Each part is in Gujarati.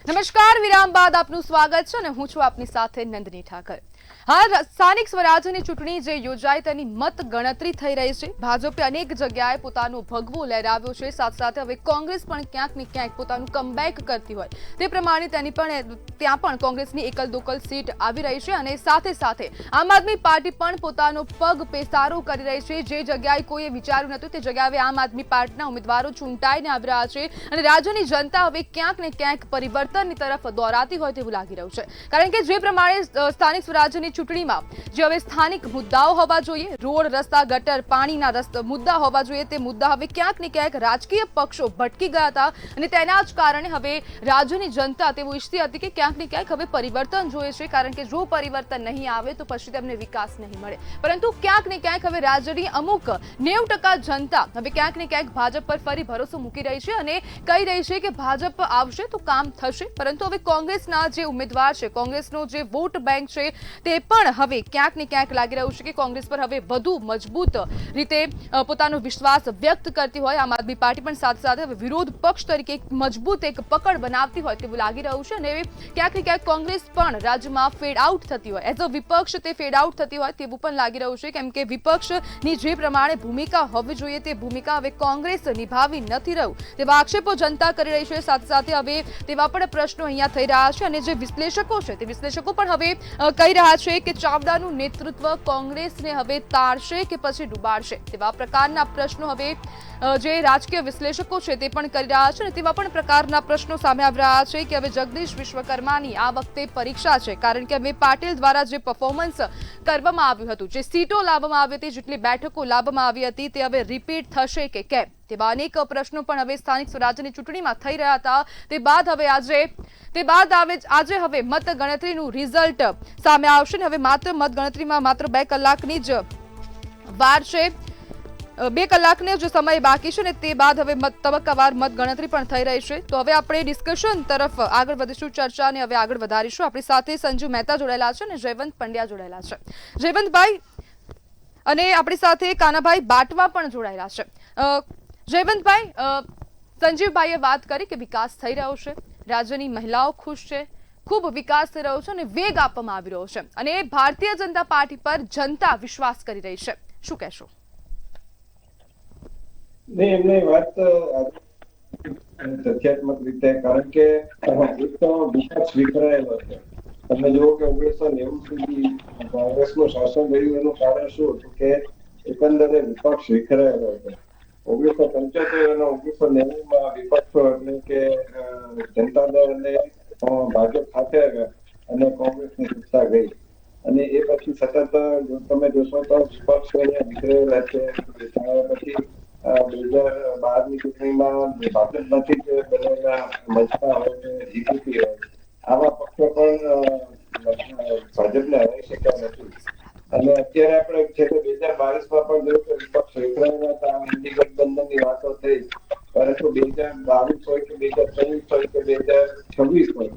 નમસ્કાર, વિરામ બાદ આપનું સ્વાગત છે અને હું છું આપની સાથે નંદની ઠાકર। હા, સ્થાનિક સ્વરાજ્યની ચૂંટણી જે યોજાઈ તેની મત ગણતરી થઈ રહી છે। ભાજપે અનેક જગ્યાએ પોતાનો ભગવો લહેરાવ્યો છે, સાથે સાથે હવે કોંગ્રેસ પણ ક્યાંક ને ક્યાંક પોતાનું કમબેક કરતી હોય તે પ્રમાણે ત્યાં પણ કોંગ્રેસની એકલ દોકલ સીટ આવી રહી છે અને સાથે સાથે આમ આદમી પાર્ટી પણ પોતાનો પગ પેસારો કરી રહી છે। જે જગ્યાએ કોઈએ વિચાર્યું નહોતું તે જગ્યાએ હવે આમ આદમી પાર્ટીના ઉમેદવારો ચૂંટાઈને આવી રહ્યા છે અને રાજ્યની જનતા હવે ક્યાંક ને ક્યાંક પરિવર્તનની તરફ દોરાતી હોય તેવું લાગી રહ્યું છે। કારણ કે જે પ્રમાણે સ્થાનિક સ્વરાજ્યની ચૂંટણીમાં જે હવે સ્થાનિક મુદ્દાઓ હોવા જોઈએ, રોડ, રસ્તા, ગટર, પાણીના મુદ્દા હોવા જોઈએ, તે મુદ્દા હવે ક્યાંક ને ક્યાંક રાજકીય પક્ષો ભટકી ગયા હતા અને તેના જ કારણે હવે રાજ્યની જનતા તેવું ઈચ્છતી હતી કે ક્યાંક ને ક્યાંક હવે પરિવર્તન જોઈએ છે। કારણ કે જો પરિવર્તન નહીં આવે તો પછી તેમને વિકાસ નહીં મળે। પરંતુ ક્યાંક ને ક્યાંક હવે રાજ્યની અમુક 90% જનતા હવે ક્યાંક ને ક્યાંક ભાજપ પર ફરી ભરોસો મૂકી રહી છે અને કહી રહી છે કે ભાજપ આવશે તો કામ થશે। પરંતુ હવે કોંગ્રેસના જે ઉમેદવાર છે, કોંગ્રેસનો જે વોટ બેંક છે, તે પણ હવે ક્યાંક ને ક્યાંક લાગી રહ્યું છે કે કોંગ્રેસ પર હવે વધુ મજબૂત રીતે પોતાનો વિશ્વાસ વ્યક્ત કરતી હોય આમ આદમી પાર્ટી પણ સાથે સાથે હવે વિરોધ પક્ષ તરીકે મજબૂત એક પકડ બનાવતી હોય તેવું લાગી રહ્યું છે અને ક્યાંક ને ક્યાંક કોંગ્રેસ પણ રાજ્યમાં ફેડ આઉટ થતી હોય, એઝ અ વિપક્ષ તે ફેડ આઉટ થતી હોય તેવું પણ લાગી રહ્યું છે। કેમ કે વિપક્ષની જે પ્રમાણે ભૂમિકા હોવી જોઈએ તે ભૂમિકા હવે કોંગ્રેસ નિભાવી નથી રહ્યું તેવા આક્ષેપો જનતા કરી રહી છે। સાથે સાથે હવે તેવા પણ પ્રશ્નો અહીંયા થઈ રહ્યા છે અને જે વિશ્લેષકો છે તે વિશ્લેષકો પણ હવે કહી રહ્યા છે કે ચાવડાનું નેતૃત્વ કોંગ્રેસને હવે તારશે કે પછી ડૂબાડશે તેવા પ્રકારના પ્રશ્નો હવે જે રાજકીય વિશ્લેષકો છે તે પણ કરી રહ્યા છે અને તેવા પણ પ્રકારના પ્રશ્નો સામે આવી રહ્યા છે કે હવે જગદીશ વિશ્વકર્માની આ વખતે પરીક્ષા છે। કારણ કે હવે પાટીલ દ્વારા જે પરફોર્મન્સ કરવામાં આવ્યું હતું, જે સીટો લાવવામાં આવી હતી, જેટલી બેઠકો લાવવામાં આવી હતી, તે હવે રિપીટ થશે કે કેમ તેવા અનેક પ્રશ્નો પણ હવે સ્થાનિક સ્વરાજ્યની ચૂંટણીમાં થઈ રહ્યા હતા। તે બાદ આજે હવે મત ગણતરીનું રિઝલ્ટ સામે આવશે અને હવે માત્ર મત ગણતરીમાં માત્ર 2 કલાકની જ વાર છે, 2 કલાકનો જ સમય બાકી છે અને તે બાદ હવે તબક્કાવાર મત ગણતરી પણ થઈ રહી છે। તો હવે આપણે ડિસ્કશન તરફ આગળ વધીશું, ચર્ચાને હવે આગળ વધારીશું। આપણી સાથે સંજુ મહેતા જોડાયેલા છે અને જયવંત પંડ્યા જોડાયેલા છે। જયવંતભાઈ અને આપણી સાથે કાનાભાઈ બાટવા પણ જોડાયેલા છે। જયવંતભાઈ, સંજીવભાઈએ વાત કરી કે વિકાસ થઈ રહ્યો છે, રાજ્યની મહિલાઓ ખુશ છે, ખૂબ વિકાસ થઈ રહ્યો છે અને વેગ આપવામાં આવી રહ્યો છે અને ભારતીય જનતા પાર્ટી પર જનતા વિશ્વાસ કરી રહી છે, શું કહેશો? એમની વાત તથ્યાત્મક રીતે, કારણ કે એક તો વિકાસ વિખરાયેલો છે। તમે જુઓ કે 1990 સુધી કોંગ્રેસનું શાસન રહ્યું, એનું કારણ શું હતું કે એકંદરે વિપક્ષ વિખરાયેલો હતો। 1975 અને 1990 વિપક્ષો એટલે કે જનતા દળ અને ભાજપ સાથે આવ્યા અને કોંગ્રેસની સત્તા ગઈ અને એ પછી સતત તમે જોશો તો વિપક્ષો વિખરેલા છે। પછી 2012ની ચૂંટણીમાં ભાજપમાંથી જ બનેલા મજબા હોય કે જીટીપી હોય, આવા પક્ષો પણ ભાજપને હરાવી શક્યા નથી। અને અત્યારે આપણે છેલ્લે 2022માં પણ જોયું કે વિપક્ષ વિખરાયેલા હતા, ઇન્ડી ગઠબંધનની વાતો થઈ, પરંતુ 2022 હોય કે 2023 હોય કે 2026 હોય,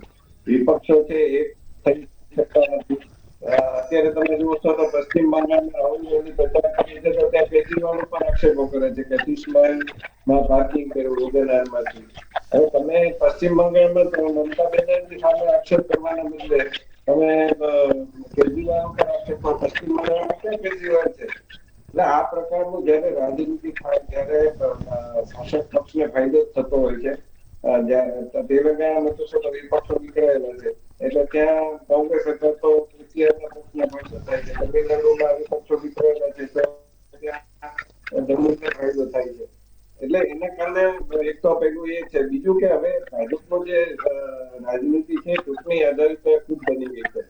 વિપક્ષો છે એક થઈ શકતા નથી। અત્યારે તમે જુઓ છો તો પશ્ચિમ બંગાળમાં રાહુલ ગાંધી પ્રચાર કરી છે તો ત્યાં કેજરીવાલ ઉપર આક્ષેપો કરે છે કે 30 માઇલમાં પાર્કિંગ કર્યું ઉડેનારમાંથી। હવે તમે પશ્ચિમ બંગાળમાં મમતા બેનર્જી સામે આક્ષેપ કરવાના બદલે તમે કેજરીવાલ ઉપર આક્ષેપ કરો, પશ્ચિમ બંગાળમાં ક્યાં કેજરીવાલ છે? એટલે આ પ્રકારનું જયારે રાજનીતિ થાય ત્યારે શાસક પક્ષને ફાયદો થતો હોય છે। તેલંગાણામાં તો વિપક્ષો નીકળેલા છે એટલે ત્યાં કોંગ્રેસ અથવા તો તૃતીય પક્ષને ફાયદો થાય છે। તમિલનાડુમાં વિપક્ષો નીકળેલા છે તો જમ્મુને ફાયદો થાય છે। એટલે એના કારણે એક તો પેલું એ છે। બીજું કે હવે ભાજપનો જે રાજનીતિ છે ચૂંટણી આધારિત ખુદ બની ગઈ છે।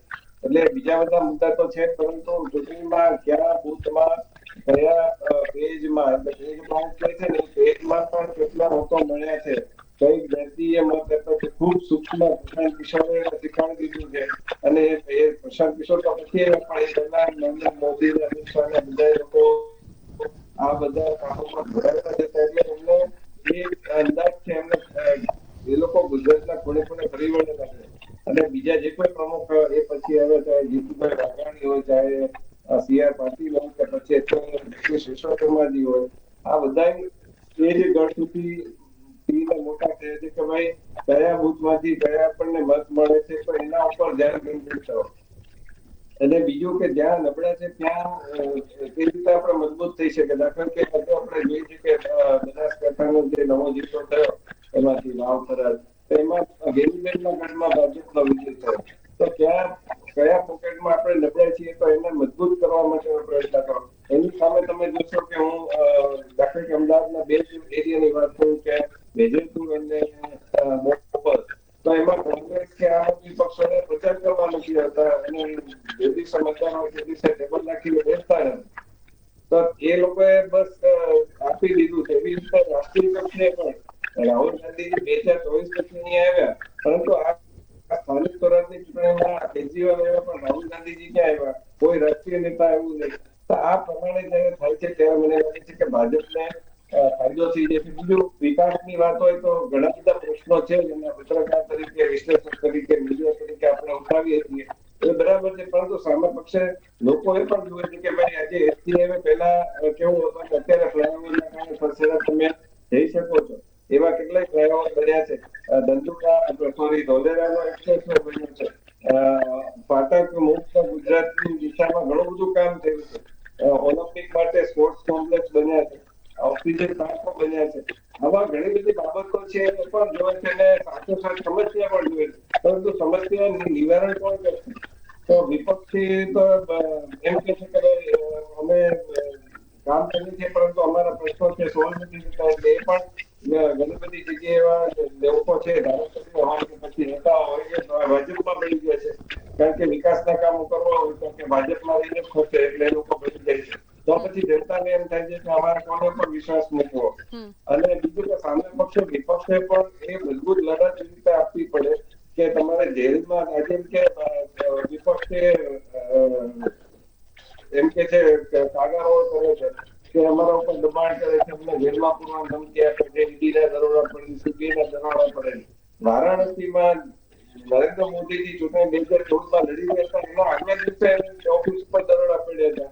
એટલે બીજા બધા મુદ્દા તો છે, પરંતુ ચૂંટણીમાં કયા બૂથમાં કયા પેજમાં, એટલે પેજ કાઉન્ટ કહે છે ને, પેજમાં પણ કેટલા મતો મળ્યા છે, કઈ વ્યક્તિએ મત આપ્યો છે, ખૂબ સૂક્ષ્મ પ્રશાંત કિશોરે શીખવાડી દીધું છે। અને એ પ્રશાંત કિશોર તો પછી પણ એ પહેલા નરેન્દ્ર મોદી અને અમિત શાહ ને બધા લોકો આ બધા કામોમાં જોડાયેલા હતા એટલે એમને એ અંદાજ છે, એમને એ લોકો ગુજરાતના ખૂણે ખૂણે ફરી વળેલા છે। અને બીજા જે કોઈ પ્રમુખ એ પછી હવે ચાહે જીતુભાઈ વાઘાણી હોય, ચાહે CR પાટીલ હોય કે પછી જગદીશ વિશ્વકર્માજી હોય, આ બધા એ જ ગઢ સુધી વ્યક્તિને મોટા કહે છે કે ભાઈ કયા બુથમાંથી કયા આપણને મત મળે છે, તો એના ઉપર ધ્યાન કેન્દ્રિત કરો. અને બીજું કે જ્યાં નબળા છે ત્યાં તે રીતે આપણે મજબૂત થઈ શકે. દાખલા કે આજે આપણે જોઈએ છીએ કે બનાસકાંઠાનો જે નવો જિલ્લો થયો એમાંથી વાવ થરાદ, એમાં ગેનીબેનના ગઢમાં ભાજપનો વિજય થયો. તો ત્યાં કયા પોકેટમાં આપણે નબળા છીએ તો એને મજબૂત કરવા માટેનો પ્રયત્ન કરો. એની સામે તમે જોશો કે હું દાખલા કે અમદાવાદના બે એરિયાની વાત કરું કે વેજલપુર અને બોપલ, તો એમાં કોંગ્રેસ કે આમ આદમી પક્ષોને પ્રચાર કરવા નથી આવતા અને જે દિવસે મતદાન હોય તે દિવસે ટેબલ નાખીને બેસતા નથી. તો એ લોકોએ બસ આપી દીધું છે. એવી રીતે રાષ્ટ્રીય પક્ષને પણ રાહુલ ગાંધીજી 2024 પછી નહીં આવ્યા, પરંતુ આ સ્થાનિક સ્વરાજની ચૂંટણીમાં કેજરીવાલ આવ્યા પણ રાહુલ ગાંધીજી ક્યાં આવ્યા? કોઈ રાષ્ટ્રીય નેતા આવ્યું નહીં. તો આ પ્રમાણે જયારે થાય છે ત્યારે મને લાગે છે કે ભાજપને ફાયદો થઈ જાય છે. બીજું વિકાસની વાત હોય તો ઘણા બધા પ્રશ્નો છે જેને પત્રકાર તરીકે, વિશ્લેષક તરીકે, મીડિયા તરીકે આપણે ઉઠાવીએ છીએ એ બરાબર છે, પરંતુ સામે પક્ષે લોકો એ પણ જુએ છે કે ભાઈ આજે એસટી હાઈવે પહેલા કેવું હતું કે અત્યારે ફ્લાયઓવરના કારણે ખરખેડા તમે જઈ શકો છો. એવા કેટલાય ફ્લાયઓવર બન્યા છે. ધંધુકા સોરી ધોલેરાનો એક્સપ્રેસવે બન્યો છે. ફાટક મુક્ત ગુજરાતની દિશામાં ઘણું બધું કામ થયું છે. ઓલિમ્પિક માટે સ્પોર્ટ્સ કોમ્પ્લેક્સ બન્યા છે, ઓક્સિજન પાર્કો બન્યા છે. આવા ઘણી બધી બાબતો છે એ પણ જોવે છે અને સાથોસાથ સમસ્યા પણ જોવે છે, પરંતુ સમસ્યાનું નિવારણ કોણ કરશે? તો વિપક્ષી તો એમ કે છે કે ભાઈ અમે કામ કરીએ છીએ પરંતુ અમારા પ્રશ્નો છે સોલ્વ નથી થતા. એટલે એ પણ ઘણી બધી જગ્યાએ એવા લોકો છે, ધારાસભ્યો હોય કે પછી નેતા હોય કે ભાજપમાં પડી ગયા છે. કારણ કે વિકાસના કામો કરવા હોય તો કે ભાજપમાં રહીને જ થશે એટલે એ લોકો બની જાય છે. તો પછી જનતાને એમ થાય છે કે અમારે કોને પર વિશ્વાસ મૂકવો. અને બીજું કે સામે પક્ષે વિપક્ષે પણ એ મજબૂત લડત એવી રીતે આપવી પડે કે તમારે જેલમાં આજે કે વિપક્ષે એમ કે છે કે કાગારો કરે છે કે અમારા ઉપર દબાણ કરે છે, અમને જેલમાં પૂરવાની ધમકી આપે છે, ઈડીના દરોડા પડે, સીબીઆઈના દરોડા પડે. વારાણસીમાં નરેન્દ્ર મોદીજી ચૂંટણી 2014માં લડી રહ્યા હતા, એના આગલા દિવસે ઓફિસ પર દરોડા પડ્યા હતા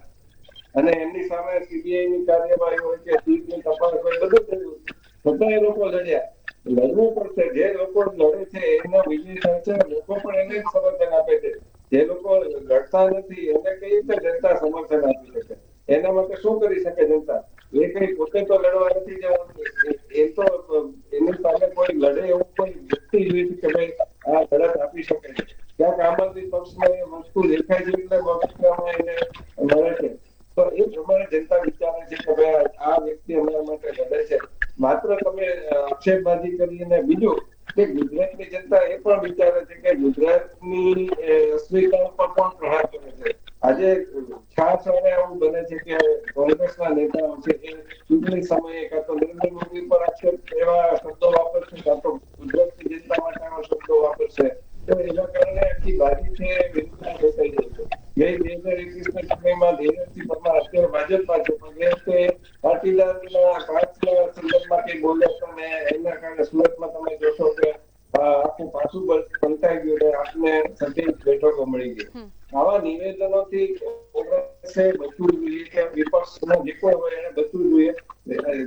અને એમની સામે સીબીઆઈની કાર્યવાહી હોય કે સીટની તપાસ હોય બધું થયું, છતાં એ લોકો લડ્યા. લડવું પડશે. જે લોકો લડે છે એનો વિજય થાય છે, લોકો પણ એને જ સમર્થન આપે છે. જે લોકો લડતા નથી એને કઈ રીતે જનતા સમર્થન આપી શકે? એના માટે શું કરી શકે જનતા? એ કઈ પોતે તો લડવા નથી જવાનું. એ તો એની સામે કોઈ લડે એવું કોઈ વ્યક્તિ જોઈએ છે કે ભાઈ આ લડત આપી શકે છે. ક્યાંક આમ આદમી પક્ષમાં એ વસ્તુ દેખાય છે એટલે પક્ષમાં એને મળે છે. તો એ પ્રમાણે જનતા વિચારે છે કે ભાઈ આ વ્યક્તિ અમારા માટે લડે છે. માત્ર તમે આક્ષેપબાજી કરીને બીજું કે ગુજરાતની જનતા એ પણ વિચારે છે કે ગુજરાતની અસ્મિતા ઉપર પણ પ્રહાર કરે છે. આજે ખાસ હવે એવું બને છે કે કોંગ્રેસના નેતાઓ છે એ ચૂંટણી સમયે કાં તો નરેન્દ્ર મોદી પર આક્ષેપ એવા શબ્દો વાપરશે કાં તો ગુજરાતની જનતા માટે એવા શબ્દો વાપરશે. તો એના કારણે આખી બાજી છે વિરુદ્ધમાં ફેંકાઈ જાય છે. ગઈ 2021 ની ચૂંટણીમાં ધીરજસિંહ પરમાર અત્યારે ભાજપમાં છે પણ એ વખતે પાટીદારના પાંચના સંદર્ભમાં કઈ બોલ્યા હતા ને એના કારણે સુરતમાં તમે જોશો કે આખું પાછું પલટાઈ ગયું ને આપને 27 બેઠકો મળી ગઈ. આવા નિવેદનોથી કોંગ્રેસે બચવું જોઈએ કે વિપક્ષનો જે કોઈ હોય એને બચવું જોઈએ.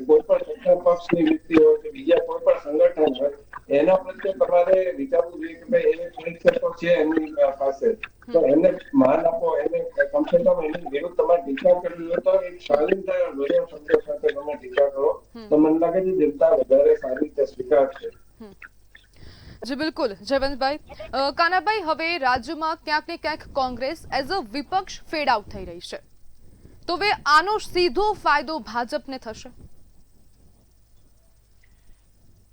કોઈ પણ સત્તા પક્ષની વ્યક્તિ હોય કે બીજા કોઈ પણ સંગઠન હોય એના પ્રત્યે તમારે વિચારવું જોઈએ કે ભાઈ એને પરીક્ષકો છે એમની પાસે, તો એને માન આપો. એને કમસે કમ એની વિરુદ્ધ તમારે ટીકા કરવી હોય તો એક શાલીનતા ભર્યા શબ્દો સાથે તમે ટીકા કરો તો મને લાગે છે જનતા વધારે સારી રીતે સ્વીકારશે. જી બિલકુલ જયવંતભાઈ. કાનાભાઈ, હવે રાજ્યમાં ક્યાંક ને ક્યાંક કોંગ્રેસ એઝ અ વિપક્ષ ફેડ આઉટ થઈ રહી છે, તો હવે આનો સીધો ફાયદો ભાજપને થશે?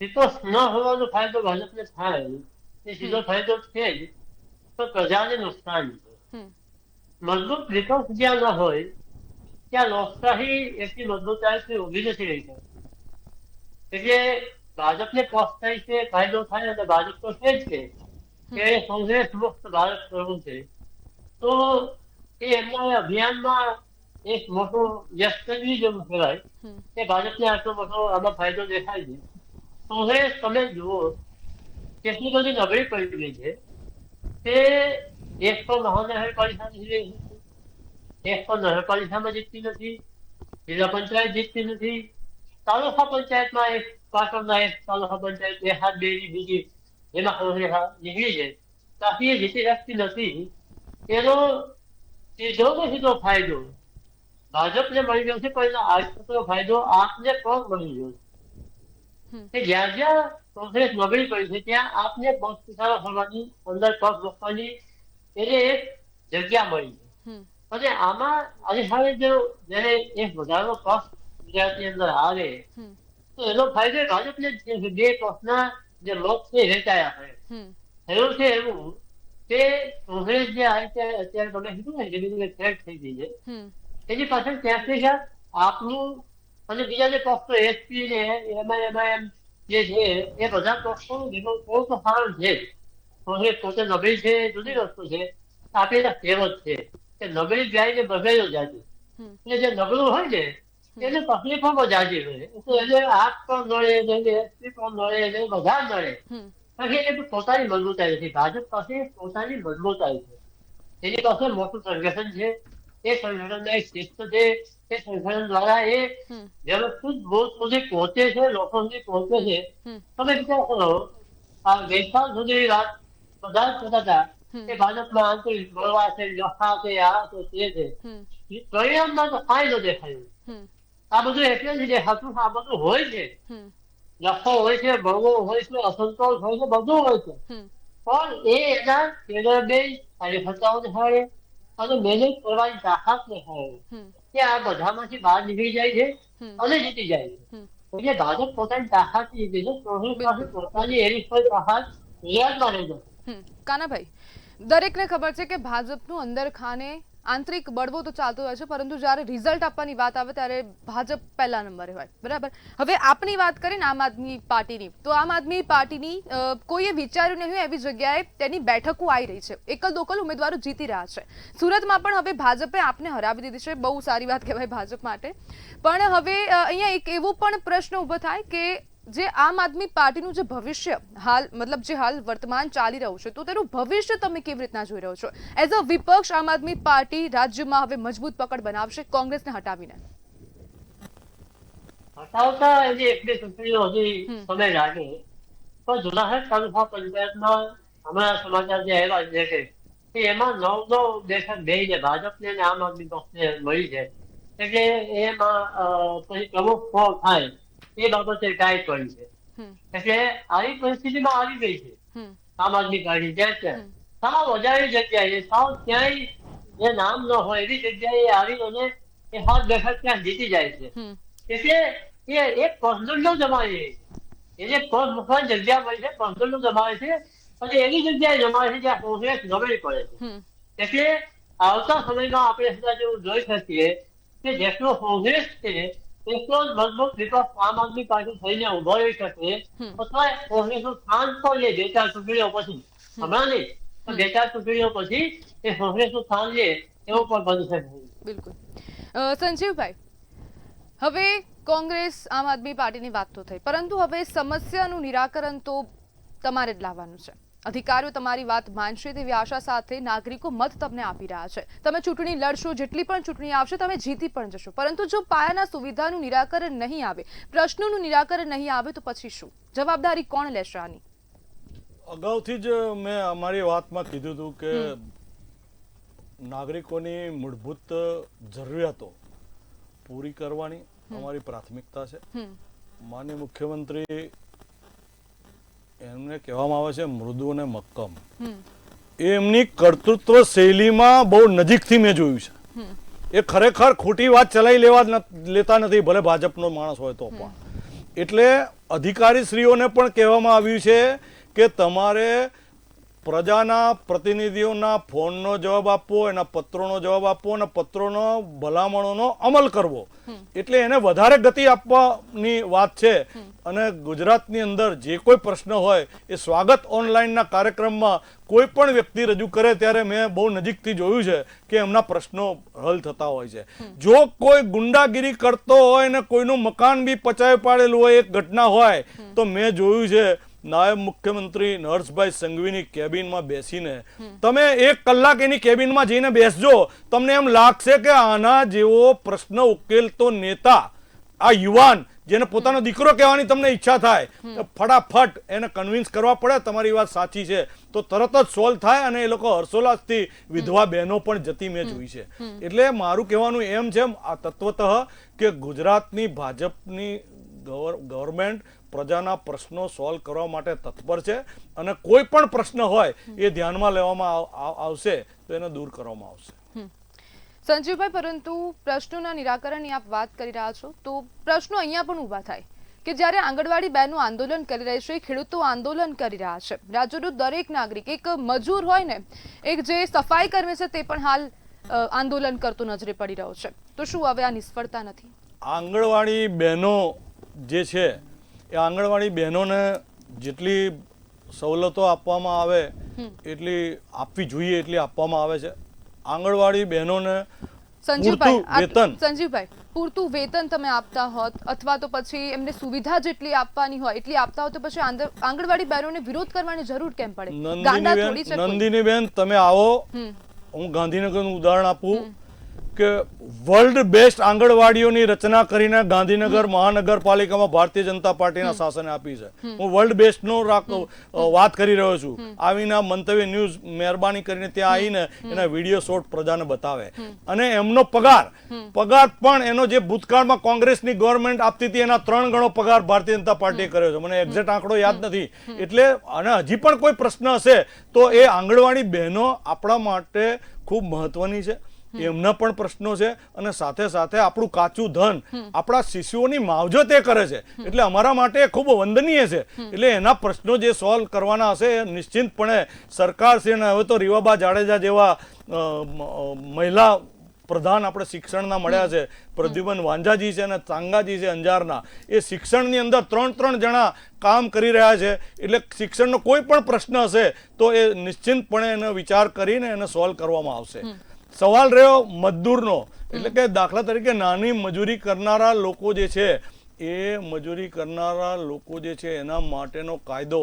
વિપક્ષ ન હોવાનો ફાયદો ભાજપને થાય એ સીધો ફાયદો છે જ, તો પ્રજાને નુકસાન છે. મજબૂત વિપક્ષ જ્યાં ન હોય ત્યાં લોકશાહી એટલી મજબૂતાઈથી ઉભી નથી રહી શકતી. એટલે ભાજપને કોસ્ટ થાય છે, ફાયદો થાય અને ભાજપ તો છે જ કે કોંગ્રેસ મુક્ત ભારત કરવું છે. તો એ એમના અભિયાનમાં એક મોટું યશ કરવી જેવું કહેવાય કે ભાજપને આટલો મોટો આમાં ફાયદો દેખાય છે. કોંગ્રેસ તમે જુઓ કેટલી બધી નબળી પડી ગઈ છે તે એક તો મહાનગરપાલિકા એક તો નગરપાલિકામાં જીતતી નથી, જિલ્લા પંચાયત જીતતી નથી, તાલુકા પંચાયતમાં એક પાટણના એક તાલુકા પંચાયત 2-2 બીજી જેમાં કોંગ્રેસ નીકળી છે ત્યાંથી એ જીતી શકતી નથી. એનો સીધો ને સીધો ફાયદો ભાજપને મળી ગયો છે, પણ એનો આટલો ફાયદો આપને પણ મળી ગયો છે. જ્યાં જ્યાં કોંગ્રેસ નબળી પડી છે ત્યાં આપને પક્ષ સુધારો કરવાની, અંદર પગ મૂકવાની એને એક જગ્યા મળી છે. અને આમાં આજે હવે જો જયારે એક વધારો પક્ષ ગુજરાતની અંદર આવે તો એનો ફાયદો ભાજપને જ છે. બે પક્ષના જે લોક છે વેચાયા છે. થયું છે એવું કે કોંગ્રેસ જે અત્યારે તમે કીધું ને કે બીજું ફેટ થઈ ગઈ છે એની પાછળ ક્યાંક ને ક્યાંક આપનું અને બીજા જે પક્ષો એસપી ને એમઆઈએમ જે છે એ બધા પક્ષોનું બહુ તો કારણ છે. કોંગ્રેસ પોતે નબળી છે જુદી વસ્તુ છે. આપેલા કહેવત છે કે નબળી જાય ને બગડ્યો જાજુ. એટલે જે નબળું હોય ને એને તકલીફોમાં જાજી હોય તો એને આગ પણ નડે, એને એસપી પણ નડે, એને બધા નડે. કારણ કે એ પોતાની મજબૂતાઈ નથી. ભાજપ પાસે પોતાની મજબૂતાઈ છે. એની પાસે મોટું સંગઠન છે. એ સંગઠનના એક શિસ્ત છે. એ સંગઠન દ્વારા એ વ્યવસ્થિત બુથ સુધી પહોંચે છે, લોકો સુધી પહોંચે છે. તમે વિચાર કરો આ ગઈકાલ સુધી વાત બધા જ કહેતા હતા કે ભાજપમાં આંતરિક બળવા છે, લખા છે, આ છે, તે છે. પરિણામમાં તો કાંઈ ન દેખાયું. આ બધું એટલે જ દેખાતું આ બધું હોય છે. લખો હોય છે, બળવો હોય છે, અસંતોષ હોય છે, બધું હોય છે. પણ એ એના કેડરને કાર્યકર્તાઓને હારે અને મહેનત કરવાની તાકાતને હારે કે આ બધામાંથી બહાર નીકળી જાય છે અને જીતી જાય છે. એટલે ભાજપ પોતાની તાકાત જીતી છે. કોંગ્રેસ પાસે પોતાની એવી કોઈ તાકાત ગુજરાતમાં રહી નથી. કાનાભાઈ, દરેકને ખબર છે કે ભાજપનું અંદર ખાને આંતરિક બળવો તો ચાલતો હોય છે, પરંતુ જ્યારે રિઝલ્ટ આપવાની વાત આવે ત્યારે ભાજપ પહેલા નંબરે હોય, બરાબર. હવે આપની વાત કરીને આમ આદમી પાર્ટીની, તો આમ આદમી પાર્ટીની કોઈએ વિચાર્યું નહીં હોય એવી જગ્યાએ તેની બેઠકો આવી રહી છે. એકલ દોકલ ઉમેદવારો જીતી રહ્યા છે. સુરતમાં પણ હવે ભાજપે આપને હરાવી દીધી છે. બહુ સારી વાત કહેવાય ભાજપ માટે. પણ હવે અહીંયા એક એવો પણ પ્રશ્ન ઊભો થાય કે જે આમ આદમી પાર્ટીનું જે ભવિષ્ય હાલ મતલબ જે હાલ વર્તમાન ચાલી રહ્યું છે તો તેનું ભવિષ્ય તમે કેવી રીતના જોઈ રહ્યો છો? એઝ અ વિપક્ષ આમ આદમી પાર્ટી રાજ્યમાં હવે મજબૂત પકડ બનાવશે કોંગ્રેસને હટાવીને? હટાવતા હજી એક બે ચૂંટણીઓ હજી સમય લાગે. પણ જુનાગઢ તાલુકા પંચાયતમાં હમણાં સમાચાર જે આવ્યા છે કે એમાં 9 બેઠક બેહીને ભાજપને અને આમ આદમી પક્ષને મળી છે. એટલે એમાં પછી પ્રમુખ કોણ થાય એ બાબતે ટાઈટ પડી છે. એટલે આવી પરિસ્થિતિમાં આવી ગઈ છે આમ આદમી પાર્ટી. જ્યાં સાવ અજાણી જગ્યાએ સાવ ક્યાંય જે નામ ન હોય એવી જગ્યાએ આવી અને એ 7 બેઠક ત્યાં જીતી જાય છે. એટલે એ એક પર્સનલ જમાવે છે. એને પગ મૂકવાની જગ્યા મળી છે, પર્સનલ જમાવે છે અને એવી જગ્યાએ જમાવે છે જ્યાં કોંગ્રેસ નબળી પડે છે. એટલે આવતા સમયમાં આપણે કદાચ એવું જોઈ શકીએ કે જેટલો કોંગ્રેસ છે એટલો જ મજબૂત વિપક્ષ આમ આદમી પાર્ટી થઈને ઉભો રહી શકે અથવા કોંગ્રેસનું સ્થાન પણ લે 2-4 ચૂંટણીઓ પછી. હમણાં નહીં પણ 2-4 ચૂંટણીઓ પછી એ કોંગ્રેસનું સ્થાન લે એવું પણ બની શકે. બિલકુલ. સંજીવભાઈ, હવે કોંગ્રેસ આમ આદમી પાર્ટીની વાત તો થઈ, પરંતુ હવે સમસ્યાનું નિરાકરણ તો તમારે જ લાવવાનું છે. અધિકારીઓ તમારી વાત માનશે તેવી આશા સાથે નાગરિકો મત તમને આપી રહ્યા છે. તમે ચૂંટણી લડશો, જેટલી પણ ચૂંટણી આવશે તમે જીતી પણ જશો, પરંતુ જો પાયાના સુવિધાનું નિરાકરણ નહીં આવે, પ્રશ્નોનું નિરાકરણ નહીં આવે તો પછી શું? જવાબદારી કોણ લેશે આની? અગાઉથી જ મેં અમારી વાતમાં કીધું હતું કે નાગરિકોની મૂળભૂત જરૂરિયાતો પૂરી કરવાની અમારી પ્રાથમિકતા છે. માનનીય મુખ્યમંત્રી એમને કહેવામાં આવે છે મૃદુ અને મક્કમ. એ એમની કર્તૃત્વ શૈલીમાં બહુ નજીકથી મેં જોયું છે. એ ખરેખર ખોટી વાત ચલાવી લેતા નથી, ભલે ભાજપનો માણસ હોય તો પણ. એટલે અધિકારીશ્રીઓને પણ કહેવામાં આવ્યું છે કે તમારે પ્રજાના પ્રતિનિધિઓના ફોનનો જવાબ આપવો, એના પત્રોનો જવાબ આપવો અને પત્રોનો ભલામણોનો અમલ કરવો. એટલે એને વધારે ગતિ આપવાની વાત છે. અને ગુજરાતની અંદર જે કોઈ પ્રશ્ન હોય એ સ્વાગત ઓનલાઈનના કાર્યક્રમમાં કોઈ પણ વ્યક્તિ રજૂ કરે ત્યારે મેં બહુ નજીકથી જોયું છે કે એમના પ્રશ્નો હલ થતા હોય છે. જો કોઈ ગુંડાગીરી કરતો હોય ને કોઈનું મકાન બી પચાવી પાડેલું હોય એક ઘટના હોય તો મેં જોયું છે નાયબ મુખ્યમંત્રી હર્ષભાઈ સંઘવીની કેબિનમાં બેસીને તમે 1 કલાક એની કેબિનમાં જઈને બેસજો, તમને એમ લાગશે કે આના જેવો પ્રશ્ન ઉકેલતો નેતા આ યુવાન જેને પોતાનો દીકરો કહેવાની તમને ઈચ્છા થાય તો ફટાફટ એને કન્વિન્સ કરવા પડે તમારી વાત સાચી છે તો તરત જ સોલ્વ થાય અને એ લોકો હર્ષોલ્લાસથી વિધવા બહેનો પણ જતી મેં જોઈ છે. એટલે મારું કહેવાનું એમ છે આ તત્વતઃ કે ગુજરાતની ભાજપની ગવર્મેન્ટ પ્રજાના પ્રશ્નો સોલ્વ કરવા માટે તત્પર છે અને કોઈ પણ પ્રશ્ન હોય એ ધ્યાનમાં લેવામાં આવશે તો એને દૂર કરવામાં આવશે. સંજીવભાઈ, પરંતુ પ્રશ્નોના નિરાકરણની આપ વાત કરી રહ્યા છો તો પ્રશ્નો અહીંયા પણ ઊભા થાય કે જ્યારે આંગણવાડી બહેનો આંદોલન કરી રહી છે, ખેડૂતો આંદોલન કરી રહ્યા છે, રાજ્યનું દરેક નાગરિક, એક મજૂર હોય ને, એક જે સફાઈ કર્મી છે તે પણ હાલ આંદોલન કરતો નજરે પડી રહ્યો છે, તો શું હવે આ નિષ્ફળતા નથી? આંગણવાડી બહેનો જે છે એ આંગણવાડી બહેનોને જેટલી સવલતો આપવામાં આવે એટલી આપવી જોઈએ એટલી આપવામાં આવે છે. આંગણવાડી બહેનોને સંજીવભાઈ, પૂરતું વેતન તમે આપતા હોત અથવા તો પછી એમને સુવિધા જેટલી આપવાની હોય એટલી આપતા હોત તો પછી આંગણવાડી બહેનોને વિરોધ કરવાની જરૂર કેમ પડે? નંદિનીબેન, તમે આવો, હું ગાંધીનગરનું ઉદાહરણ આપું કે વર્લ્ડ બેસ્ટ આંગણવાડીઓની રચના કરીને ગાંધીનગર મહાનગરપાલિકામાં ભારતીય જનતા પાર્ટીના શાસને આપી છે. હું વર્લ્ડ બેસ્ટનો વાત કરી રહ્યો છું. આવીને મંતવ્ય ન્યૂઝ મહેરબાની કરીને ત્યાં આવીને એના વિડીયો શોટ પ્રજાને બતાવે અને એમનો પગાર પણ એનો જે ભૂતકાળમાં કોંગ્રેસની ગવર્મેન્ટ આપતી હતી એના 3 ગણો પગાર ભારતીય જનતા પાર્ટીએ કર્યો છે. મને એક્ઝેક્ટ આંકડો યાદ નથી. એટલે અને હજી પણ કોઈ પ્રશ્ન હશે તો એ આંગણવાડી બહેનો આપણા માટે ખૂબ મહત્વની છે. એમના પણ પ્રશ્નો છે અને સાથે સાથે આપણું કાચું ધન આપણા શિશુઓની માવજત એ કરે છે એટલે અમારા માટે ખૂબ વંદનીય છે. એટલે એના પ્રશ્નો જે સોલ્વ કરવાના હશે એ નિશ્ચિતપણે સરકાર છે. અને હવે તો રીવાબા જાડેજા જેવા મહિલા પ્રધાન આપણે શિક્ષણના મળ્યા છે, પ્રદ્યુમન વાંઝાજી છે અને ચાંગાજી છે અંજારના, એ શિક્ષણની અંદર 3 જણા કામ કરી રહ્યા છે. એટલે શિક્ષણનો કોઈ પણ પ્રશ્ન હશે તો એ નિશ્ચિતપણે એનો વિચાર કરીને એને સોલ્વ કરવામાં આવશે. સવાલ રહ્યો મજદૂરનો, એટલે કે દાખલા તરીકે નાની મજૂરી કરનારા લોકો જે છે એ મજૂરી કરનારા લોકો જે છે એના માટેનો કાયદો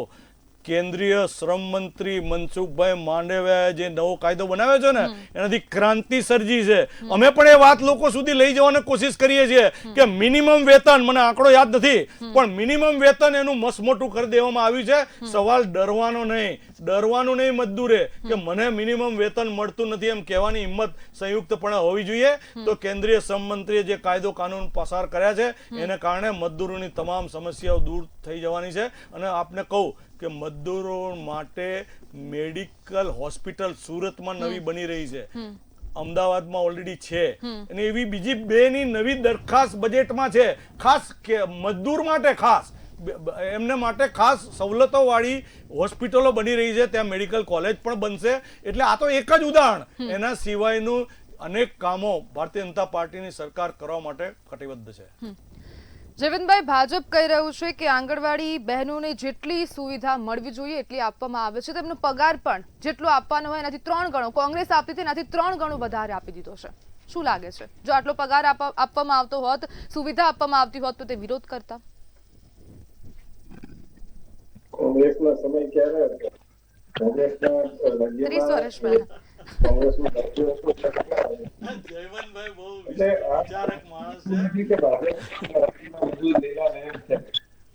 કેન્દ્રીય શ્રમ મંત્રી મનસુખભાઈ માંડવિયાએ જે નવો કાયદો બનાવ્યો છે ને એનાથી ક્રાંતિ સર્જી છે. અમે પણ એ વાત લોકો સુધી લઈ જવાની કોશિશ કરીએ છીએ કે મિનિમમ વેતન, મને આંકડો યાદ નથી પણ મિનિમમ વેતન એનું મસમોટું કરી દેવામાં આવ્યું છે. સવાલ ડરવાનું નહીં મજદૂરે કે મને મિનિમમ વેતન મળતું નથી એમ કહેવાની હિંમત સંયુક્તપણે હોવી જોઈએ. તો કેન્દ્રીય શ્રમ મંત્રીએ જે કાયદો કાનૂન પસાર કર્યા છે એને કારણે મજદૂરોની તમામ સમસ્યાઓ દૂર થઈ જવાની છે. અને આપને કહું કે મજદૂરો માટે મેડિકલ હોસ્પિટલ સુરતમાં નવી બની રહી છે, અમદાવાદમાં ઓલરેડી છે અને એવી બીજી 2ની નવી દરખાસ્ત બજેટમાં છે. ખાસ મજદૂર માટે ખાસ એમને માટે ખાસ સવલતો વાળી હોસ્પિટલો બની રહી છે, ત્યાં મેડિકલ કોલેજ પણ બનશે. એટલે આ તો એક જ ઉદાહરણ, એના સિવાયનું અનેક કામો ભારતીય જનતા પાર્ટીની સરકાર કરવા માટે કટિબદ્ધ છે. જયવંતભાઈ, ભાજપ કહી રહ્યું છે કે આંગણવાડી બહેનોને જેટલી સુવિધા મળવી જોઈએ એટલી આપવામાં આવે છે, તેમનો પગાર પણ જેટલો આપવાનો હોય એનાથી 3 ગણો, કોંગ્રેસ આપતી હતી એનાથી 3 ગણો વધારે આપી દીધો છે. શું લાગે છે, જો આટલો પગાર આપવામાં આવતો હોત, સુવિધા આપવામાં આવતી હોત તો તે વિરોધ કરતા? કોંગ્રેસના સમય ક્યારે હતો? કોંગ્રેસના 30 વર્ષ પહેલા કોંગ્રેસનું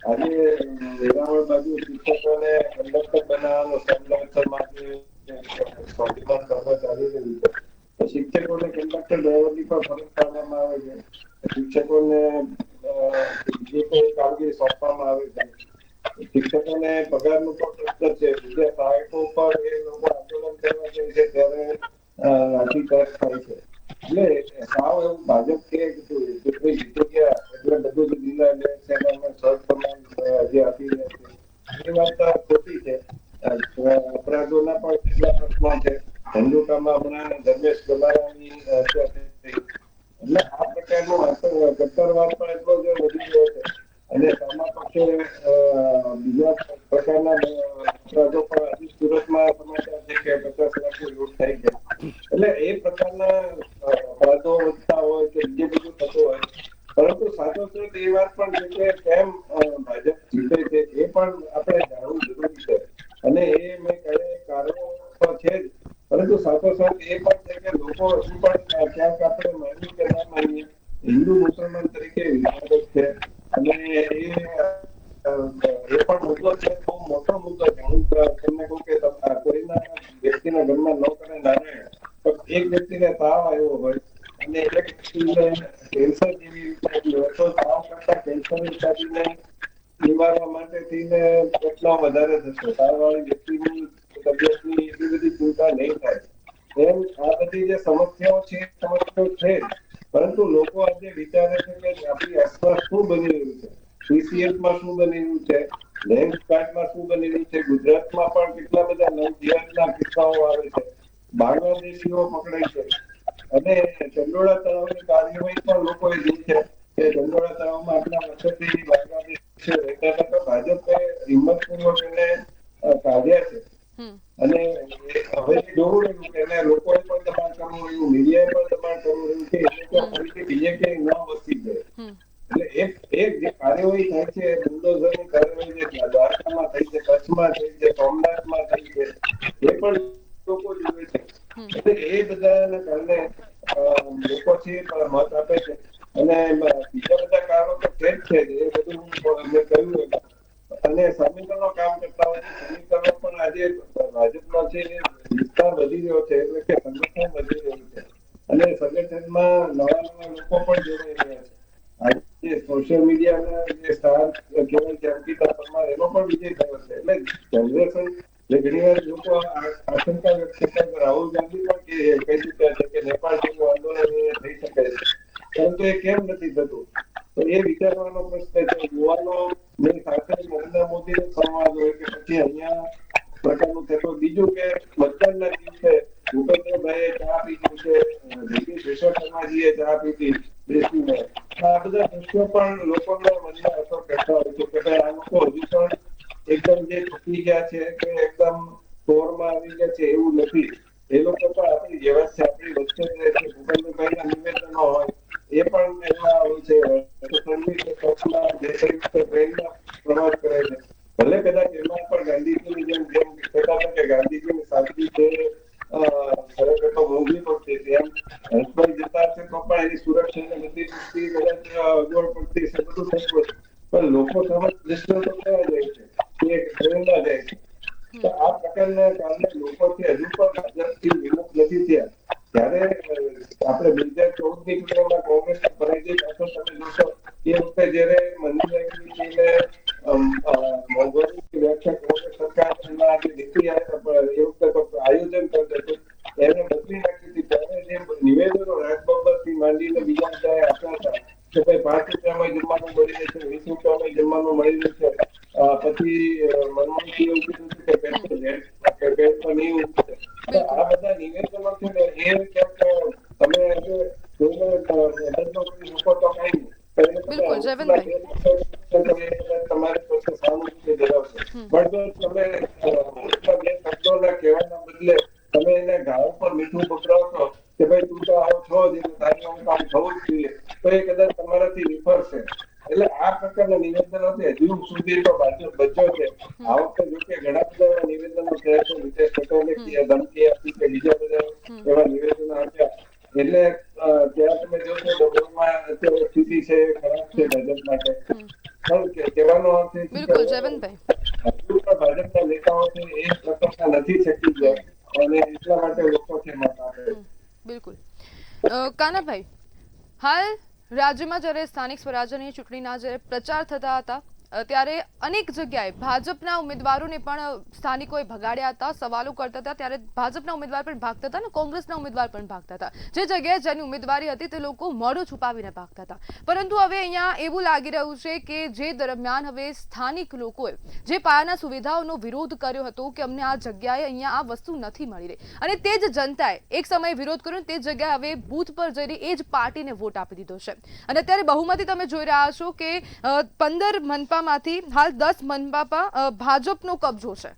આજે વેરાવળ બાજુ શિક્ષકોને કંડક્ટર બનાવવાનો સ્વાભિમાન કરવા ચાલી રહ્યું છે. શિક્ષકોને કંડક્ટર ડ્રાઈવરની પણ ફરજ પાડવામાં આવે છે. શિક્ષકોને જે કોઈ કામગીરી સોંપવામાં આવે છે. શિક્ષકોને પગારનું પણ પ્રશ્ન છે. બીજા સહાયકો પર એ લોકો આંદોલન કરવા જાય છે ત્યારે લાઠીચાર્જ થાય છે. એટલે સાવ એવું ભાજપ કે ચૂંટણી જીતી ગયા એટલે બધું જ લીલા લે છે અને અમે સર્વસમાન જે આપી રહ્યા છે એ વાત ખોટી છે. અપરાધોના પણ કેટલા પ્રશ્નો છે. ધંધુકામાં હમણાં ધર્મેશ ગમારાની હત્યા થઈ. એટલે આ પ્રકારનો કટ્ટરવાદ પણ એટલો જ વધી ગયો છે અને સામા પક્ષે બીજા પ્રકારના અપરાધો પણ આજે સુરતમાં સમાચાર છે કે 50 લાખની લૂંટ થઈ છે. એટલે એ પ્રકારના અપરાધો વધતા હોય કે જે બધું થતું હોય, પરંતુ સાથોસાથ એ વાત પણ છે કે કેમ ભાજપ જીતે છે એ પણ આપણે જાણવું જરૂરી છે. અને એ મેં કયા કારણો પણ છે જ, પરંતુ સાથોસાથ એ પણ છે કે લોકો હજુ પણ ક્યાંક આપણે માનીએ કે ના માનીએ હિન્દુ મુસલમાન તરીકે વિભાજક છે. એક વ્યક્તિને તાવ આવ્યો હોય અને એક વ્યક્તિને કેન્સર જેવી ઉપાધિ હોય તો તાવ કરતા કેન્સરની ઉપાધિને નિવારવા માટે થઈને પ્રયત્નો વધારે થશે. તાવવાળી વ્યક્તિની તબિયતની એટલી બધી ચિંતા નહીં થાય. એમ આ બધી જે સમસ્યાઓ છે એ સમસ્યાઓ છે જ. પરંતુ લોકો આજે વિચારે છે કે આપણી આસપાસ શું બની રહ્યું છે, પીસીએફમાં શું બની રહ્યું છે, લેન્ડસ્લાઇડમાં શું બની રહ્યું છે. ગુજરાતમાં પણ કેટલા બધા નવજીવનના કિસ્સાઓ આવે છે, બાંગ્લાદેશીઓ પકડાય છે અને ચંડોળા તળાવની કાર્યવાહી પણ લોકોએ જોઈ છે કે ચંડોળા તળાવમાં આટલા વર્ષોથી બાંગ્લાદેશીઓ રહેતા હતા તો ભાજપે હિંમતપૂર્વક એને કાઢ્યા છે. અને હવે જોવું રહ્યું કે એને લોકોએ પણ દબાણ કરવું રહ્યું, મીડિયાએ પણ દબાણ કરવું રહ્યું કે એ લોકો ફરીથી બીજે ક્યાંય ન વસી જાય. એટલે એક જે કાર્યવાહી થાય છે, બુલડોઝરની કાર્યવાહી જે દ્વારકામાં થઈ છે, કચ્છમાં થઈ છે, સોમનાથમાં થઈ છે, એ પણ લોકો જોવે છે. એટલે એ બધાના કારણે લોકો છે મત આપે છે. અને બીજા બધા કારણો તો છે જ છે. એ બધું મેં કહ્યું અને સમીકરણો કામ કરતા હોય છે. સમીકરણો પણ આજે ભાજપનો છે એ વિસ્તાર વધી રહ્યો છે, એટલે કે સંગઠન વધી રહ્યું છે અને સંગઠનમાં નવા નવા લોકો પણ જોડાઈ રહ્યા છે. આજે સોશિયલ મીડિયાના જે સ્ટાર કહેવાય છે અંકિતા પરમાર, એનો પણ વિજય થયો છે. એટલે જનરેશન જે ઘણી વાર લોકો આશંકા વ્યક્ત કરતા રાહુલ ગાંધી પણ કહી ચુક્યા છે કે નેપાળ જેવું આંદોલન અહીંયા થઈ શકે છે, પરંતુ એ કેમ નથી થતું? તો એ વિચારવાનો પ્રશ્ન છે. યુવાનો ની સાથે નરેન્દ્ર મોદીનો સંવાદ હોય કે પછી અહીંયા પ્રકારનું થતું. બીજું કે મતદાનના દિવસે ભૂપેન્દ્રભાઈએ ચા પીધી છે, જગદીશ વિશ્વકર્માજીએ ચા પીધી બેસીને. આ બધા દ્રશ્યો પણ લોકોના મનમાં અસર કરતા હોય છે કે ભાઈ આ લોકો હજુ પણ એકદમ જે થકી ગયા છે કે એકદમ ટોરમાં આવી ગયા છે એવું નથી. એ લોકો પણ આપણી જેવા છે, આપણી વચ્ચે જ રહે છે. ભૂપેન્દ્રભાઈના નિવેદનો હોય એ પણ એવા હોય છે. પ્રવાસ કરે છે. ભલે કદાચ એમાં પણ ગાંધીજીની જેમ કહેતા હતા કે ગાંધીજીની સાદગી છે ખરેખર તો મોંઘી પડતી હતી. એમ હંસભાઈ જતા હશે તો પણ એની સુરક્ષાને બધી દૃષ્ટિએ કદાચ અગવડ પડતી હશે, બધું થતું હશે. પણ લોકો સમજ દ્રષ્ટિઓ તો કયા જાય છે એ પ્રેરણા જાય છે. તો આ પ્રકારના કારણે લોકોથી હજુ પણ ભાજપથી વિમુખ નથી થયા. ત્યારે આપણે 2014ની ચૂંટણીમાં કોંગ્રેસને પરાજય થતો તમે જોશો એ વખતે જયારે મનમોહન મોંઘવારીની વ્યાખ્યા કોંગ્રેસ સરકારના જે નીતિ એ વખતે આયોજન કરતું હતું એને બદલી નાખી હતી. ત્યારે જે નિવેદનો રાજબબ્બરથી માંડીને બીજા બધાએ આપ્યા હતા કે ભાઈ 5 રૂપિયામાં જમવાનું મળી રહેશે, 20 રૂપિયામાં જમવાનું મળી રહેશે. પછી મનમોહનસિંહે એવું કીધું હતું કે પેટ્રોલ નહીં ઉતરે. તો આ બધા નિવેદનો છે ને એ ક્યાંક તમે કોઈને બદલો કરી મૂકો તો કઈ નહીં. બિલકુલ જયવંતભાઈ. તમારી પાસે સહાનુભૂતિ ધરાવશે. પણ જો તમે બે શબ્દોના કહેવાના બદલે તમે એને ઘાવ પર મીઠું પકડાવશો કે ભાઈ તું તો આવો છો જ એટલે તારી આવું કામ થવું જ જોઈએ, તો એ કદાચ તમારાથી વિફરશે. એટલે આ પ્રકારના નિવેદનોથી હજુ સુધી તો ભાજપ બચ્યો છે. આ વખતે જો કે ઘણા બધા એવા નિવેદનો થયા છે. નીતિશ પટેલે ધમકી આપી કે બીજા બધા એવા નિવેદનો આપ્યા. એટલે ત્યાં તમે જોશો ડબલમાં અત્યારે સ્થિતિ છે ખરાબ છે ભાજપ માટે. પણ કહેવાનો અર્થ એ છે કે બિલકુલ જયવંતભાઈ. હજુ પણ ભાજપના નેતાઓ છે એ પ્રકારના નથી શકી ગયા અને એટલા માટે લોકો છે મત આપે. બિલકુલ. કાનાભાઈ, હાલ રાજ્યમાં જ્યારે સ્થાનિક સ્વરાજ્યની ચૂંટણીના જ્યારે પ્રચાર થતા હતા ત્યારે અનેક જગ્યાએ ભાજપના ઉમેદવારોને પણ સ્થાનિકોએ ભગાડ્યા હતા, સવાલો કરતા હતા. ત્યારે ભાજપના ઉમેદવાર પણ ભાગતા હતા અને કોંગ્રેસના ઉમેદવાર પણ ભાગતા હતા. જે જગ્યાએ જેની ઉમેદવારી હતી તે લોકો મોઢું છુપાવીને ભાગતા હતા. પરંતુ હવે અહીંયા એવું લાગી રહ્યું છે કે જે દરમિયાન હવે સ્થાનિક લોકોએ જે પાયાના સુવિધાઓનો વિરોધ કર્યો હતો કે અમને આ જગ્યાએ અહીંયા આ વસ્તુ નથી મળી રહી અને તે જ જનતાએ એક સમયે વિરોધ કર્યો, તે જગ્યાએ હવે બૂથ પર જઈને એ જ પાર્ટીને વોટ આપી દીધો છે. અને અત્યારે બહુમતી તમે જોઈ રહ્યા છો કે 15 મનપામાંથી હાલ 10 મનપા પર ભાજપનો કબજો છે.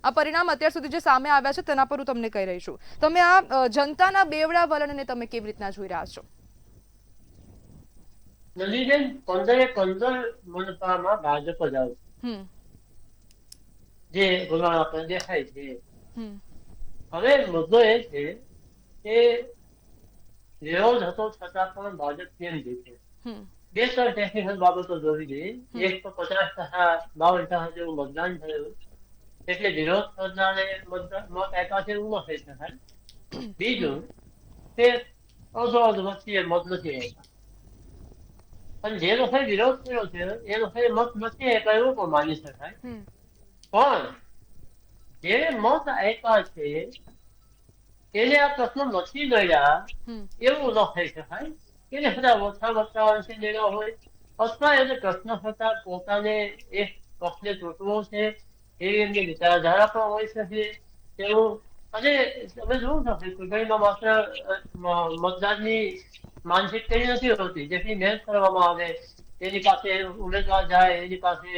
આ પરિણામ અત્યાર સુધી જે સામે આવ્યા છે તેના પર હું તમને કહી રહી છું. તમે આ જનતાના બેવડા વલણને તમે કેવી રીતના જોઈ રહ્યા છો? નદીબેન 15 મનપામાં ભાજપ જ આવશે, જે ગુલામ આપણે દેખાય છે. હવે મુદ્દો એ છે કે વિરોધ હતો છતાં પણ ભાજપ કેમ જીતે? 2-3 ટેકનિકલ બાબતો જોવી જોઈએ. એક તો 52% જેવું મતદાન થયું એટલે વિરોધ કરનારે મત આપ્યા છે એવું ન થઈ શકાય. બીજું તે અડધો વચ્ચે મત નથી આવ્યા. પણ જે લોકોએ વિરોધ કર્યો છે એ લોકોએ મત નથી આપ્યા એવું પણ માની શકાય. પણ જે મત આપ્યા છે એને આ પ્રશ્ન નથી લડ્યા એવું ન થઈ શકાય. એને બધા ઓછા મતદારોથી લડ્યા હોય અથવા એને પ્રશ્ન થતા પોતાને એક પક્ષને ચૂંટવો છે એવી એમની વિચારધારા પણ હોઈ શકે તેવું. અને તમે જોવું છો કે ચૂંટણીમાં માત્ર મતદારની માનસિકતા એવી નથી હોતી જેથી મહેનત કરવામાં આવે, એની પાસે ઉમેદવાર જાય, એની પાસે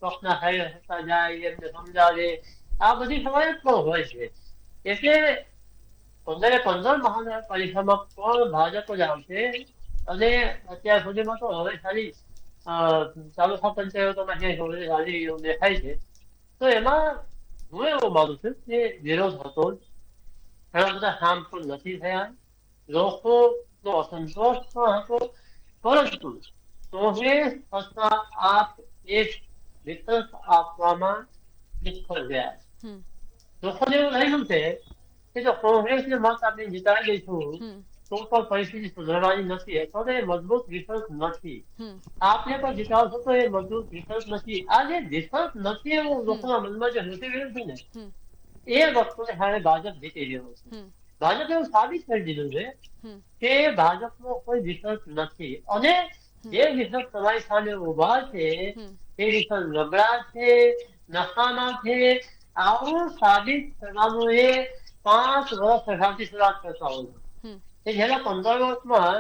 પક્ષના કાર્યકર્તા જાય, એમને સમજાવે, આ બધી સવાય પણ હોય છે. એટલે 15 મહાનગરપાલિકામાં પણ ભાજપ જ આવશે. અને અત્યાર સુધીમાં તો હવે ખાલી તાલુકા પંચાયતોમાં જે હાલી દેખાય છે તો એમાં હું એવું માનું છું કે વિરોધ હતો જ. ઘણા બધા કામ પણ નથી થયા, લોકોનો અસંતોષ પણ હતો, પરંતુ કોંગ્રેસ અથવા આપ એક વિકલ્પ આપવામાં નિષ્ફળ ગયા. લોકોને એવું લાગ્યું છે કે જો કોંગ્રેસને મત આપણે જીતાડી દઈશું તો પણ પરિસ્થિતિ સુધરવાની નથી અથવા તો એ મજબૂત વિકલ્પ નથી. આપને પણ જીતાડશો તો એ મજબૂત વિકલ્પ નથી. આ જે વિકલ્પ નથી એવું લોકોના મનમાં જે નથી ગયું છે ને એ વસ્તુને કારણે ભાજપ જીતી રહ્યો છે. ભાજપ એવું સાબિત કરી દીધું છે કે ભાજપનો કોઈ વિકલ્પ નથી. અને જે વિકલ્પ તમારી સામે ઉભા છે એ વિકલ્પ નબળા છે, નકામા છે. આવું સાબિત કરવાનું એ 5 વર્ષ અગાઉથી શરૂઆત કરતા હોય છે. છેલ્લા 15 વર્ષમાં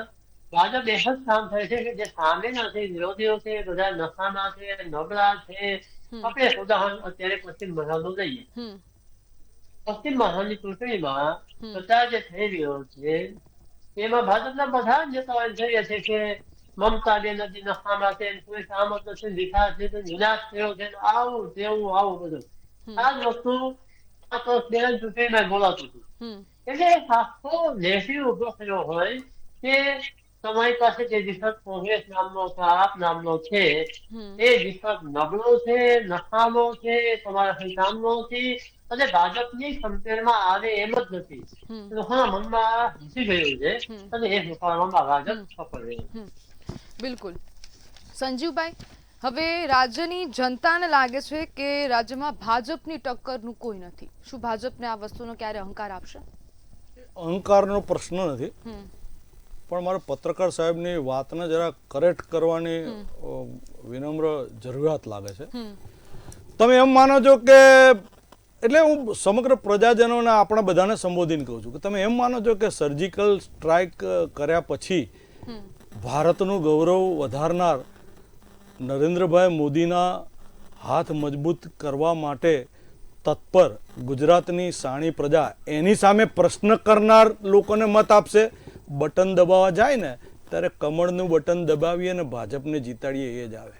ભાજપ એક જ કામ થાય છે કે જે સામેના છે, વિરોધીઓ છે, બધા નકામા છે, નબળા છે. આપણે ઉદાહરણ અત્યારે પશ્ચિમ બંગાળનું લઈએ. પશ્ચિમ બંગાળની ચૂંટણીમાં પ્રચાર જે થઈ રહ્યો છે એમાં ભાજપના બધા જ નેતાઓ એમ કહે છે કે મમતા બેનર્જી નકામા છે, કોઈ કામ જ નથી, વિકાસ છે, વિનાશ થયો છે, આવું તેવું આવું બધું. આ જ વસ્તુ 5 વર્ષ પહેલા ચૂંટણીમાં બોલાતું હતું. એટલે આખો નેટિવ ઉભો થયો હોય કે તમારી પાસે જે વિકલ્પ કોંગ્રેસ નામનો છે, આપ નામનો છે એ વિકલ્પ નબળો છે, નકામો છે, તમારા કઈ કામનો નથી અને ભાજપની કંપેરમાં આવે એમ જ નથી. લોકોના મનમાં ઘૂસી ગયું છે અને એ ઘૂસવામાં ભાજપ સફળ રહ્યું. બિલકુલ. સંજીવભાઈ, હવે રાજ્યની જનતાને લાગે છે કે રાજ્યમાં ભાજપની ટક્કરનું કોઈ નથી. શું ભાજપને આ વસ્તુનો ક્યારે અહંકાર આપશે? અહંકારનો પ્રશ્ન નથી, પણ મારે પત્રકાર સાહેબની વાતને જરા કરેક્ટ કરવાની વિનમ્ર જરૂરિયાત લાગે છે. તમે એમ માનો છો કે, એટલે હું સમગ્ર પ્રજાજનોને આપણા બધાને સંબોધીને કહું છું કે તમે એમ માનો છો કે સર્જિકલ સ્ટ્રાઇક કર્યા પછી ભારતનું ગૌરવ વધારનાર નરેન્દ્રભાઈ મોદીના હાથ મજબૂત કરવા માટે તત્પર ગુજરાતની સાણી પ્રજા એની સામે પ્રશ્ન કરનાર લોકોને મત આપશે? બટન દબાવવા જાય ને ત્યારે કમળનું બટન દબાવીએ અને ભાજપને જીતાડીએ એ જ આવે.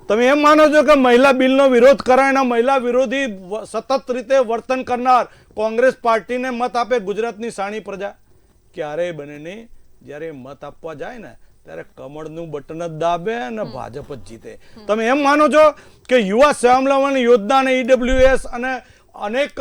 તમે એમ માનો છો કે મહિલા બિલનો વિરોધ કરાયના મહિલા વિરોધી સતત રીતે વર્તન કરનાર કોંગ્રેસ પાર્ટીને મત આપે ગુજરાતની સાણી પ્રજા? ક્યારેય બને નહીં. જ્યારે મત આપવા જાય ને ત્યારે કમળનું બટન જ દાબે અને ભાજપ જ જીતે. તમે એમ માનો છો કે યુવા સ્વાવલંબન યોજના અને ઈડબ્લ્યુએસ અને અનેક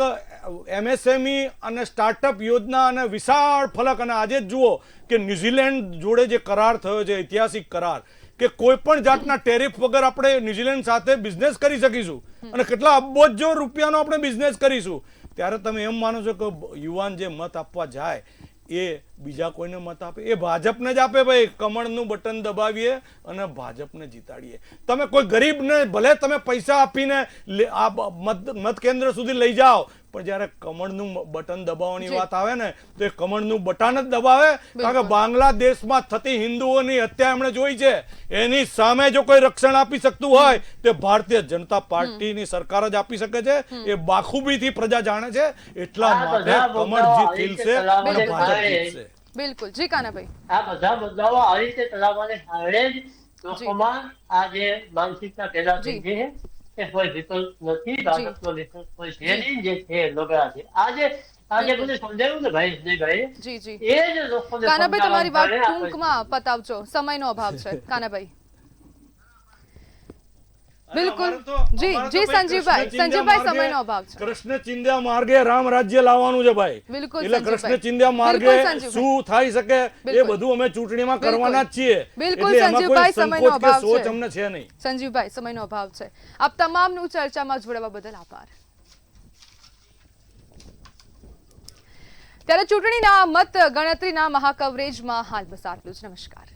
એમએસએમઈ અને સ્ટાર્ટઅપ યોજના અને વિશાળ ફલક, અને આજે જ જુઓ કે ન્યુઝીલેન્ડ જોડે જે કરાર થયો છે, ઐતિહાસિક કરાર, કે કોઈ પણ જાતના ટેરિફ વગર આપણે ન્યુઝીલેન્ડ સાથે બિઝનેસ કરી શકીશું અને કેટલા અબજો રૂપિયાનો આપણે બિઝનેસ કરીશું. ત્યારે તમે એમ માનો છો કે યુવાન જે મત આપવા જાય એ બીજા કોઈને મત આપે? એ ભાજપને જ આપે. ભાઈ, કમળનું બટન દબાવીએ અને ભાજપને જીતાડીએ. તમે કોઈ ગરીબને ભલે તમે પૈસા આપીને આ મત કેન્દ્ર સુધી લઈ જાઓ, પણ જ્યારે કમળનું બટન દબાવવાની વાત આવે ને તો એ કમળનું બટન જ દબાવે. કારણ કે બાંગ્લાદેશમાં થતી હિન્દુઓની હત્યા એમણે જોઈ છે. એની સામે જો કોઈ રક્ષણ આપી શકતું હોય તે ભારતીય જનતા પાર્ટીની સરકાર જ આપી શકે છે. એ બાખૂબીથી પ્રજા જાણે છે. એટલા માટે કમળ જીતશે અને ભાજપ જીતશે. બિલકુલ. જી કાનાભાઈ, આ બધા બદલાવો આવી રીતે ચલાવવાને કારણે જ લોકોમાં આ જે માનસિકતા પેદા થઈ છે કે કોઈ વિકલ્પ નથી, ભાજપનો વિકલ્પ કોઈ છે નહીં, જે છે નબળા છે. આજે બધું સમજાયું ને ભાઈ ભાઈ, જી જી એ જ લોકોને કાનાભાઈ, તમારી વાત સમજાવવાનું ટૂંકમાં પતાવજો, સમયનો અભાવ છે. કાનાભાઈ, બિલકુલ અમારે તો- જી અમારે તો જી ભાઈ સંજીવભાઈ કૃષ્ણ સંજીવભાઈ ચિંધ્યા સમયનો માર્ગે- અભાવ છે કૃષ્ણ ચિંધ્યા માર્ગે રામ રાજ્ય લાવવાનું છે ભાઈ. બિલકુલ એટલે સંજીવભાઈ. કૃષ્ણ ચિંધ્યા માર્ગે બિલકુલ સંજીવભાઈ. શું થઈ શકે એ બિલકુલ. બધું અમે ચૂંટણીમાં બિલકુલ. કરવાના જ છીએ. બિલકુલ એટલે એમાં કોઈ સંજીવભાઈ, સમયનો સંકોચ કે અભાવ સોચ છે. અમને છે નહીં. સંજીવભાઈ સમયનો અભાવ છે આપ તમામનું ચર્ચામાં જોડાવા બદલ આભાર. ત્યારે ચૂંટણીના મત ગણતરીના મહાકવરેજમાં હાલ બસ આટલું જ. નમસ્કાર.